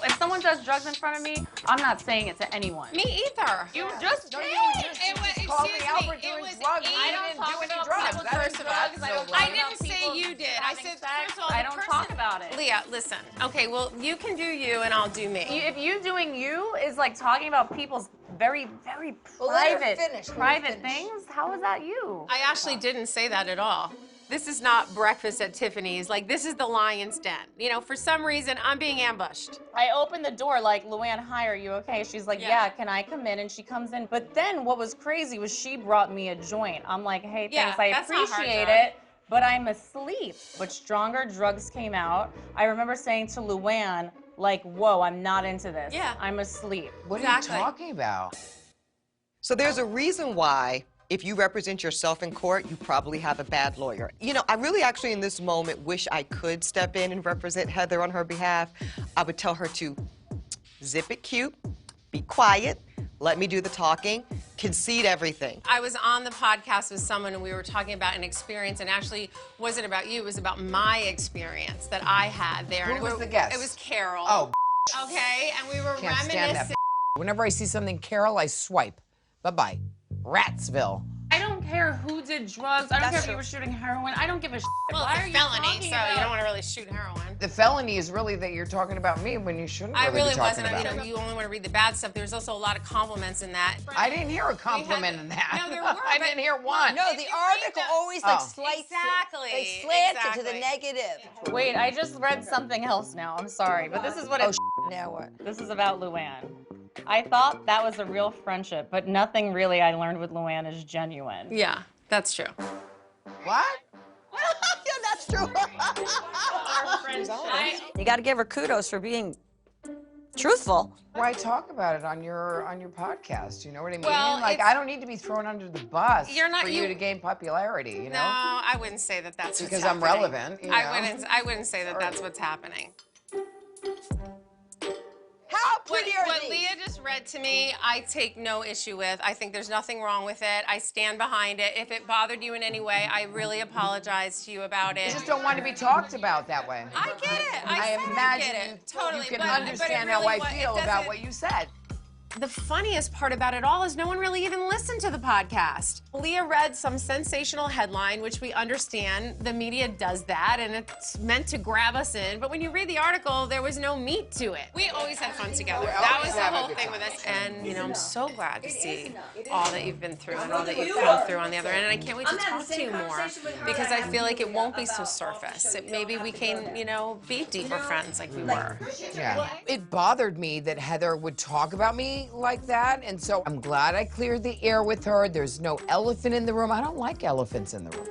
If someone does drugs in front of me, I'm not saying it to anyone. Me either. You just did. It was, Albert doing drugs. I don't talk about drugs. I didn't say you did. I said, first of all, I don't talk about it. Leah, listen. Okay, well, you can do you and I'll do me. If you doing you is like talking about people's very, very private things, how is that you? I actually didn't say that at all. This is not breakfast at Tiffany's. Like, this is the lion's den. You know, for some reason, I'm being ambushed. I opened the door like, Luann, hi, are you okay? She's like, yeah, can I come in? And she comes in. But then what was crazy was she brought me a joint. I'm like, hey, thanks, I appreciate it, but I'm asleep. But stronger drugs came out. I remember saying to Luann, like, whoa, I'm not into this. Yeah. I'm asleep. What are you talking about? So there's a reason why if you represent yourself in court, you probably have a bad lawyer. You know, I really actually in this moment wish I could step in and represent Heather on her behalf. I would tell her to zip it cute, be quiet, let me do the talking, concede everything. I was on the podcast with someone and we were talking about an experience, and actually wasn't about you, it was about my experience that I had there. Who was the guest? It was Carol. Oh, okay, and we were can't stand reminiscing. that. Whenever I see something Carol, I swipe. Bye-bye. Ratsville. I don't care who did drugs. I don't care if you were shooting heroin. I don't give a shit. Well, Why it's are a you felony, talking so about? you don't want to really shoot heroin. The felony is really that you're talking about me when you shouldn't I really be talking wasn't. about You know, you only want to read the bad stuff. There's also a lot of compliments in that. I didn't hear a compliment in that. No, there were. I didn't hear one. No, the article always like slights Exactly. They slant it to the Exactly. negative. Wait, I just read something else now. I'm sorry, but this is what it's. Now what? This is about Luann. I thought that was a real friendship, but nothing really I learned with Luann is genuine. Yeah, that's true. What? Yeah, that's true. You got to give her kudos for being truthful. Why talk about it on your podcast? You know what I mean? Well, like, I don't need to be thrown under the bus You're not- for you to gain popularity, you know? No, I wouldn't say that that's Because what's I'm happening. relevant, you know? I wouldn't say that that's what's happening. How pretty are What these? Leah just read to me, I take no issue with. I think there's nothing wrong with it. I stand behind it. If it bothered you in any way, I really apologize to you about it. You just don't want to be talked about that way. I get it. I said imagine I get it. Totally. you can but understand it how really I feel about what you said. The funniest part about it all is no one really even listened to the podcast. Leah read some sensational headline, which we understand. The media does that, and it's meant to grab us in. But when you read the article, there was no meat to it. We always had fun together. That was the whole thing with us. And, you know, I'm so glad to see all that you've been through and all that you've come through on the other end. And I can't wait to talk to you more because I feel like it won't be so surface. Maybe we can, you know, be deeper friends like we were. Yeah. It bothered me that Heather would talk about me like that, and so I'm glad I cleared the air with her. There's no elephant in the room. I don't like elephants in the room.